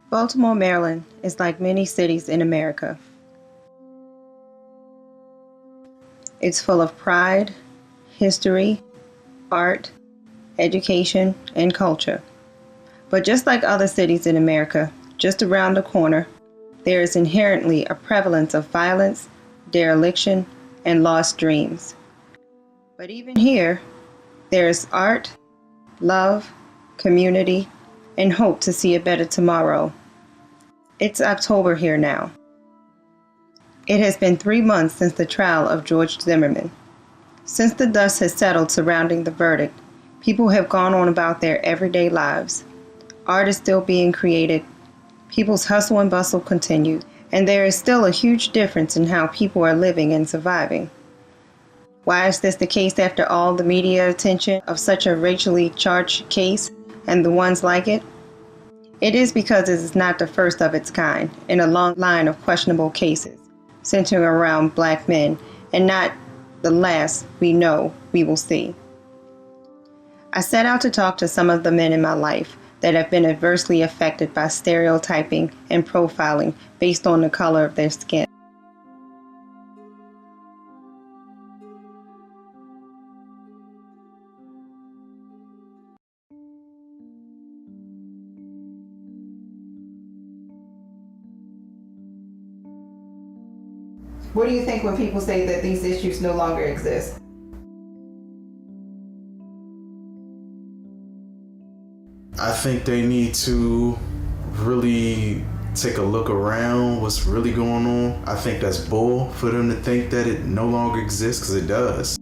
Baltimore, Maryland is like many cities in America. It's full of pride, history, art, education, and culture. But just like other cities in America, just around the corner, there is inherently a prevalence of violence, dereliction, and lost dreams. But even here, there is art, love, community, and hope to see a better tomorrow. It's October here now. It has been 3 months since the trial of George Zimmerman. Since the dust has settled surrounding the verdict, people have gone on about their everyday lives. Art is still being created, people's hustle and bustle continues, and there is still a huge difference in how people are living and surviving. Why is this the case after all the media attention of such a racially charged case and the ones like it? It is because it is not the first of its kind in a long line of questionable cases centering around Black men, and not the last we know we will see. I set out to talk to some of the men in my life that have been adversely affected by stereotyping and profiling based on the color of their skin. What do you think when people say that these issues no longer exist? I think they need to really take a look around what's really going on. I think that's bull for them to think that it no longer exists, because it does.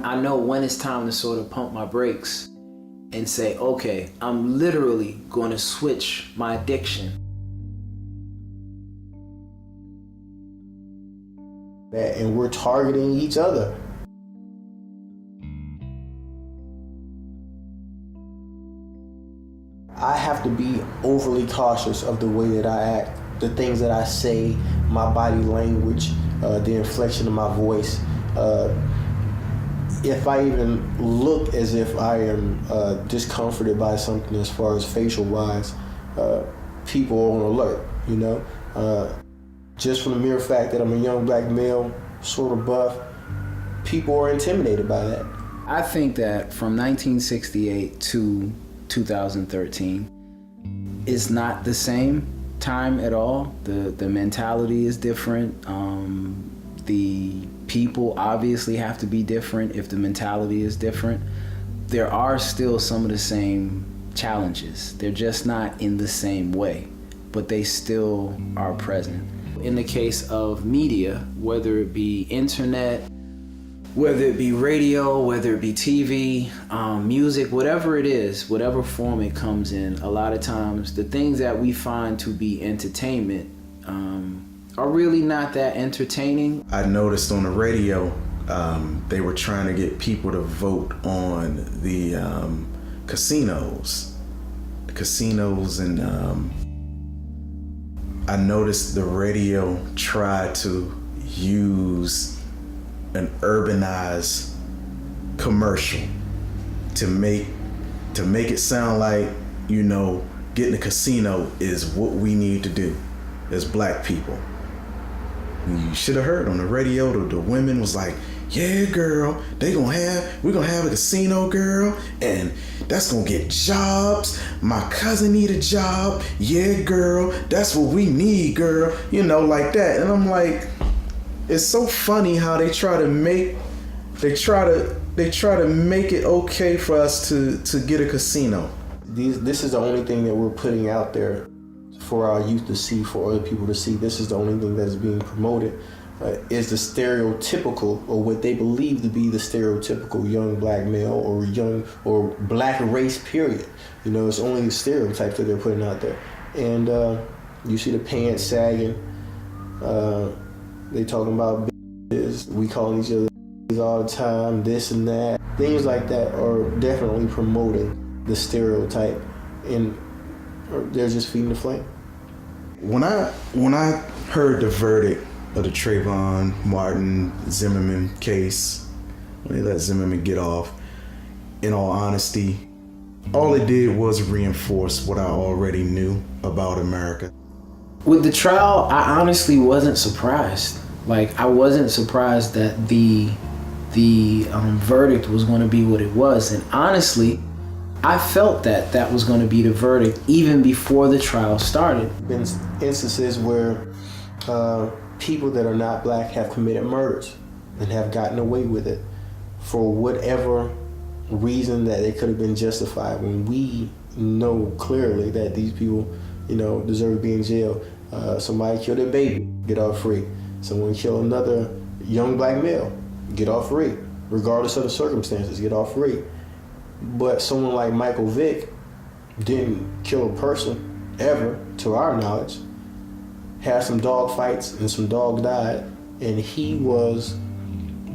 I know when it's time to sort of pump my brakes and say, okay, I'm literally going to switch my addiction. And we're targeting each other. I have to be overly cautious of the way that I act, the things that I say, my body language, the inflection of my voice. If I even look as if I am discomforted by something as far as facial wise, people are on alert, you know? Just from the mere fact that I'm a young Black male, sort of buff, people are intimidated by that. I think that from 1968 to 2013 is not the same time at all. The mentality is different. The people obviously have to be different if the mentality is different. There are still some of the same challenges. They're just not in the same way, but they still are present. In the case of media, whether it be internet, whether it be radio, whether it be TV, music, whatever it is, whatever form it comes in, a lot of times the things that we find to be entertainment are really not that entertaining. I noticed on the radio, they were trying to get people to vote on the casinos. And I noticed the radio tried to use an urbanized commercial to make it sound like, you know, getting a casino is what we need to do as Black people. You should have heard on the radio, the women was like, yeah, girl, we're gonna have a casino, girl, and that's gonna get jobs. My cousin need a job. Yeah, girl, that's what we need, girl. You know, like that. And I'm like, it's so funny how they try to make it okay for us to get a casino. This is the only thing that we're putting out there for our youth to see, for other people to see. This is the only thing that is being promoted. Is the stereotypical, or what they believe to be the stereotypical young Black male or Black race, period. You know, it's only the stereotypes that they're putting out there. And you see the pants sagging. They talking about bitches. We calling each other bitches all the time, this and that. Things like that are definitely promoting the stereotype, and they're just feeding the flame. When I heard the verdict of the Trayvon Martin Zimmerman case, when they let Zimmerman get off, in all honesty, All it did was reinforce what I already knew about America. With the trial, I honestly wasn't surprised. Like, I wasn't surprised that the verdict was going to be what it was. And honestly, I felt that that was going to be the verdict even before the trial started. Been instances where people that are not black have committed murders and have gotten away with it for whatever reason that it could have been justified, when we know clearly that these people, deserve to be in jail. Somebody killed their baby, get off free. Someone killed another young black male, get off free. Regardless of the circumstances, get off free. But someone like Michael Vick didn't kill a person ever, to our knowledge. Had some dog fights and some dog died, and he was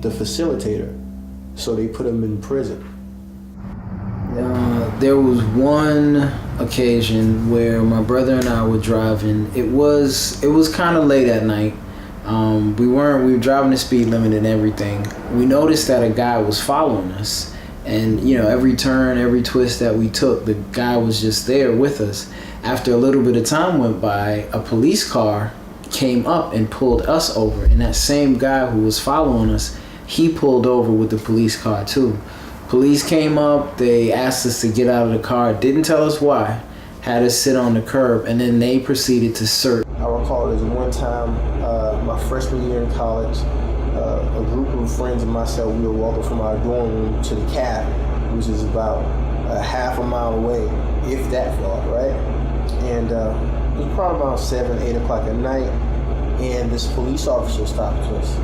the facilitator. So they put him in prison. There was one occasion where my brother and I were driving. It was kind of late at night. We were driving the speed limit and everything. We noticed that a guy was following us, and every turn, every twist that we took, the guy was just there with us. After a little bit of time went by, a police car came up and pulled us over, and that same guy who was following us, he pulled over with the police car too. Police came up, they asked us to get out of the car, didn't tell us why, had us sit on the curb, and then they proceeded to search. I recall there's one time, my freshman year in college, a group of friends and myself, we were walking from our dorm room to the cab, which is about a half a mile away, if that far, right? And it was probably around 7, 8 o'clock at night, and this police officer stopped us,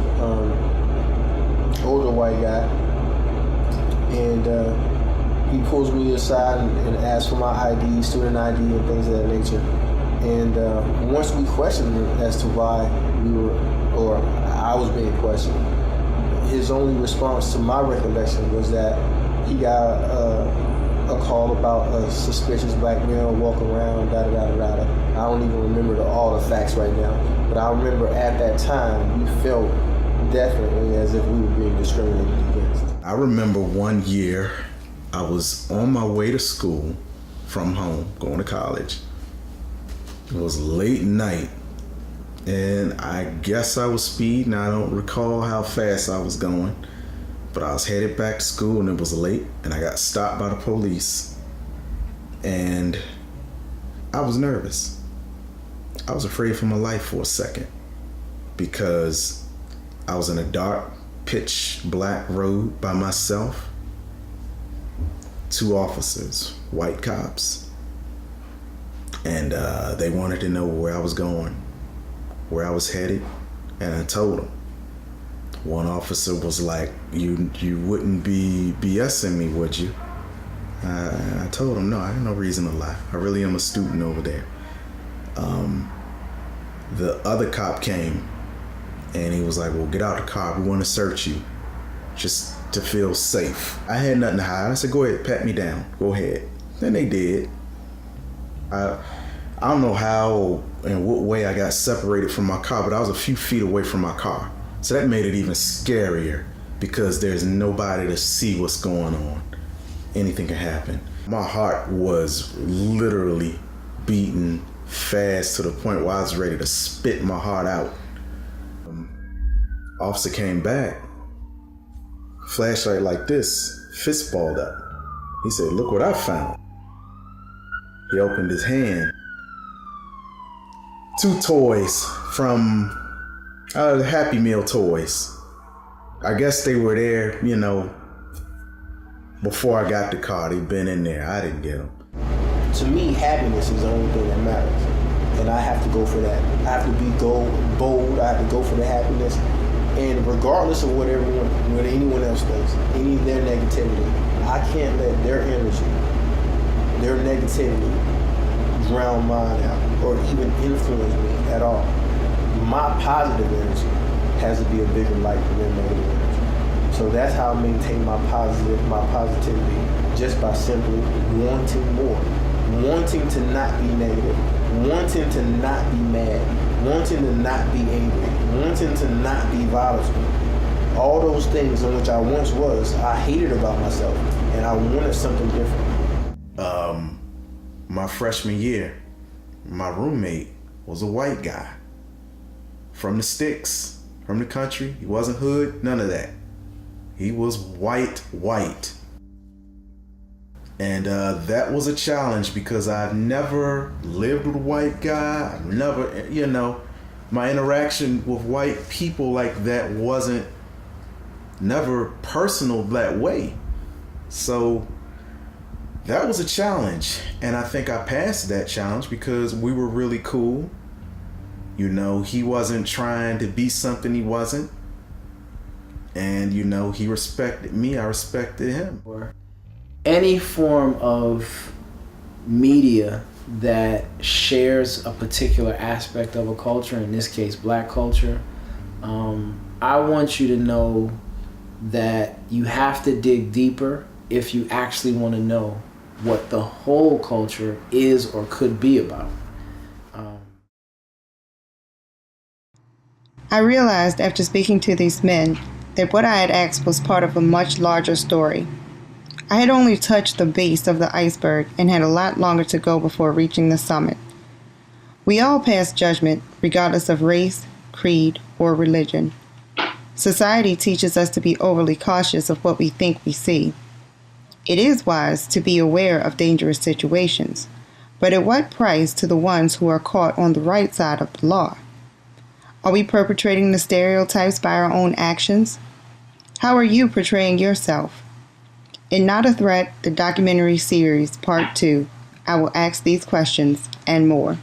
older white guy, and he pulls me aside and asks for my ID, student ID, and things of that nature. And once we questioned him as to why I was being questioned, his only response to my recollection was that he got a call about a suspicious black male walking around, da-da-da-da-da. I don't even remember all the facts right now, but I remember at that time, we felt definitely as if we were being discriminated against. I remember one year, I was on my way to school from home, going to college. It was late night, and I guess I was speeding. I don't recall how fast I was going, but I was headed back to school, and it was late, and I got stopped by the police, and I was nervous. I was afraid for my life for a second, because I was in a dark, pitch black road by myself. 2 officers, white cops, and they wanted to know where I was going, where I was headed, and I told them. One officer was like, you wouldn't be BSing me, would you? I told him, no, I have no reason to lie. I really am a student over there. The other cop came, and he was like, well, get out the car. We want to search you, just to feel safe. I had nothing to hide. I said, go ahead, pat me down. Go ahead. Then they did. I don't know how and what way I got separated from my car, but I was a few feet away from my car. So that made it even scarier, because there's nobody to see what's going on. Anything can happen. My heart was literally beating fast to the point where I was ready to spit my heart out. Officer came back, flashlight like this, fist balled up. He said, look what I found. He opened his hand. 2 toys from Happy Meal toys. I guess they were there, before I got the car. They'd been in there. I didn't get them. To me, happiness is the only thing that matters. And I have to go for that. I have to be bold. I have to go for the happiness. And regardless of what anyone else does, any of their negativity, I can't let their energy, their negativity, drown mine out or even influence me at all. My positive energy has to be a bigger light than their negative energy. So that's how I maintain my positivity, just by simply wanting more, wanting to not be negative, wanting to not be mad, wanting to not be angry, wanting to not be volatile. All those things in which I once was, I hated about myself, and I wanted something different. My freshman year, my roommate was a white guy from the sticks, from the country. He wasn't hood, none of that. He was white. And that was a challenge because I've never lived with a white guy. I've never, my interaction with white people like that wasn't never personal that way. So that was a challenge. And I think I passed that challenge because we were really cool. He wasn't trying to be something he wasn't. And, he respected me. I respected him. Any form of media that shares a particular aspect of a culture, in this case black culture, I want you to know that you have to dig deeper if you actually want to know what the whole culture is or could be about. I realized after speaking to these men that what I had asked was part of a much larger story. I had only touched the base of the iceberg and had a lot longer to go before reaching the summit. We all pass judgment regardless of race, creed, or religion. Society teaches us to be overly cautious of what we think we see. It is wise to be aware of dangerous situations, but at what price to the ones who are caught on the right side of the law? Are we perpetrating the stereotypes by our own actions? How are you portraying yourself? In Not a Threat, the documentary series, Part 2, I will ask these questions and more.